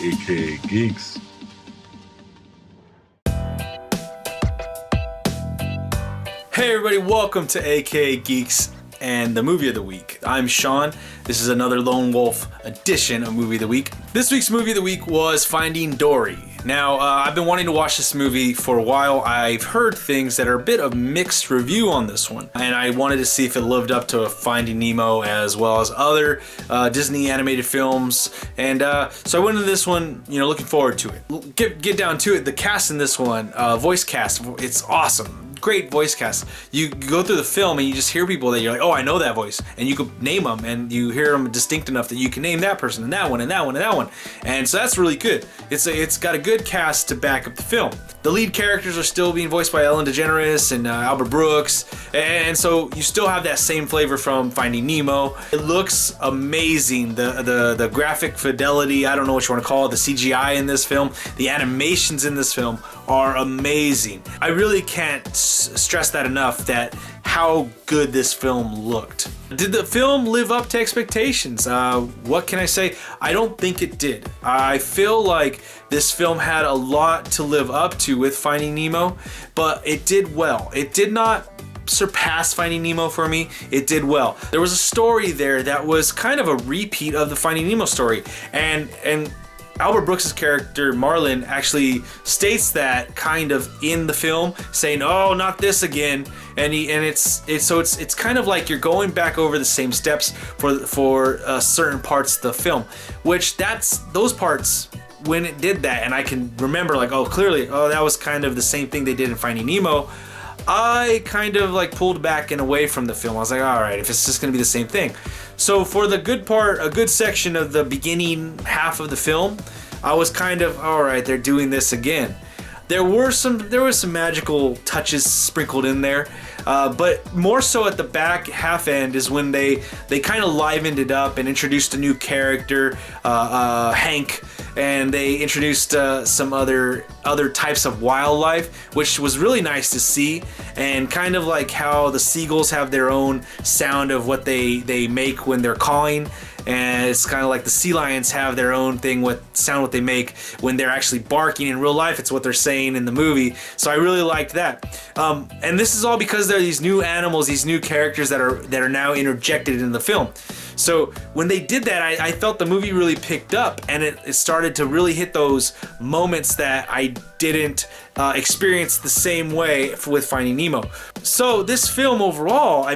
aka Geeks. Hey everybody, welcome to aka Geeks and the Movie of the Week. I'm Sean. This is another Lone Wolf edition of Movie of the Week. This week's Movie of the Week was Finding Dory. Now, I've been wanting to watch this movie for a while. I've heard things that are a bit of mixed review on this one, and I wanted to see if it lived up to Finding Nemo as well as other Disney animated films. And so I went into this one, looking forward to it. Get down to it. The cast in this one, voice cast, it's awesome. Great voice cast. You go through the film and you just hear people that you're like, oh, I know that voice, and you could name them, and you hear them distinct enough that you can name that person and that one and that one and that one, and so that's really good. It's got a good cast to back up the film. The lead characters are still being voiced by Ellen DeGeneres and Albert Brooks, and so you still have that same flavor from Finding Nemo. It looks amazing. The graphic fidelity, I don't know what you want to call it, the CGI in this film, the animations in this film are amazing. I really can't stress that enough, that how good this film looked. Did the film live up to expectations? What can I say? I don't think it did. I feel like this film had a lot to live up to with Finding Nemo, but it did well. It did not surpass Finding Nemo for me. It did well. There was a story there that was kind of a repeat of the Finding Nemo story, and Albert Brooks' character Marlin actually states that kind of in the film, saying, "Oh, not this again." And it's kind of like you're going back over the same steps for certain parts of the film, which those parts when it did that, and I can remember clearly, that was kind of the same thing they did in Finding Nemo. I kind of pulled back and away from the film. I was like, all right, if it's just going to be the same thing. So for the good part, a good section of the beginning half of the film, I was kind of, all right, they're doing this again. There was some magical touches sprinkled in there, but more so at the back half end is when they kind of livened it up and introduced a new character, Hank, and they introduced some other types of wildlife, which was really nice to see, and kind of like how the seagulls have their own sound of what they make when they're calling. And it's kind of like the sea lions have their own thing, what they make when they're actually barking in real life. It's what they're saying in the movie. So I really liked that. And this is all because there are these new animals, these new characters that are now interjected in the film. So when they did that, I felt the movie really picked up, and it started to really hit those moments that I didn't experience the same way with Finding Nemo. So this film overall,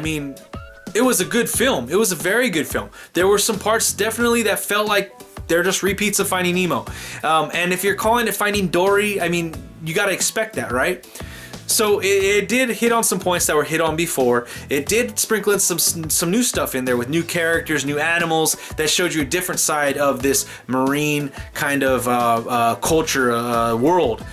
it was a good film. It was a very good film. There were some parts definitely that felt like they're just repeats of Finding Nemo. And if you're calling it Finding Dory, you got to expect that, right? So it did hit on some points that were hit on before. It did sprinkle in some new stuff in there with new characters, new animals that showed you a different side of this marine kind of culture world.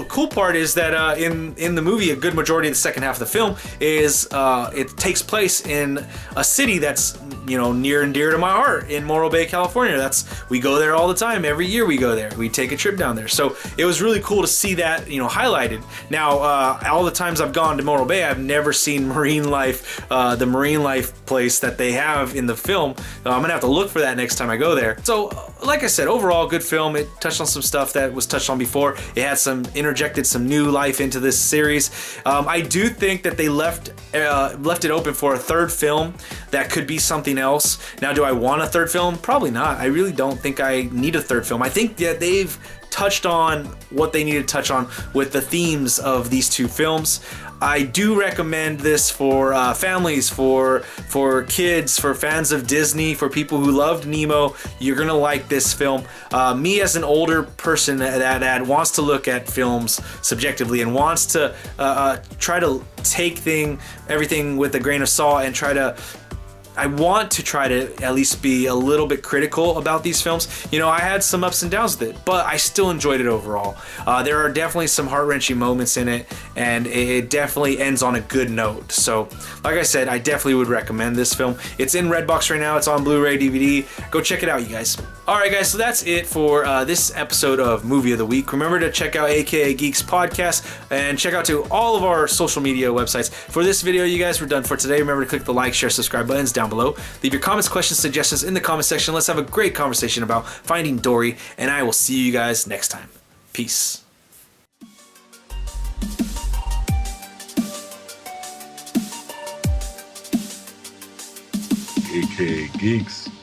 Cool part is that in the movie, a good majority of the second half of the film is it takes place in a city that's near and dear to my heart in Morro Bay, California. We go there all the time. Every year we go there. We take a trip down there. So it was really cool to see that highlighted. Now, all the times I've gone to Morro Bay, I've never seen marine life, the marine life place that they have in the film. I'm gonna have to look for that next time I go there. So, like I said, overall good film. It touched on some stuff that was touched on before. It had interjected some new life into this series. I do think that they left it open for a third film that could be something else. Now, do I want a third film? Probably not. I really don't think I need a third film. I think that they've touched on what they need to touch on with the themes of these two films. I do recommend this for families, for kids, for fans of Disney, for people who loved Nemo. You're gonna like this film. Me as an older person that wants to look at films subjectively and wants to try to take everything with a grain of salt and I want to try to at least be a little bit critical about these films. I had some ups and downs with it, but I still enjoyed it overall. There are definitely some heart-wrenching moments in it, and it definitely ends on a good note. So, like I said, I definitely would recommend this film. It's in Redbox right now. It's on Blu-ray, DVD. Go check it out, you guys. Alright guys, so that's it for this episode of Movie of the Week. Remember to check out AKA Geeks Podcast and check out to all of our social media websites. For this video, you guys, we're done for today. Remember to click the like, share, subscribe buttons down down below. Leave your comments, questions, suggestions in the comment section. Let's have a great conversation about Finding Dory, and I will see you guys next time. Peace. AK Geeks.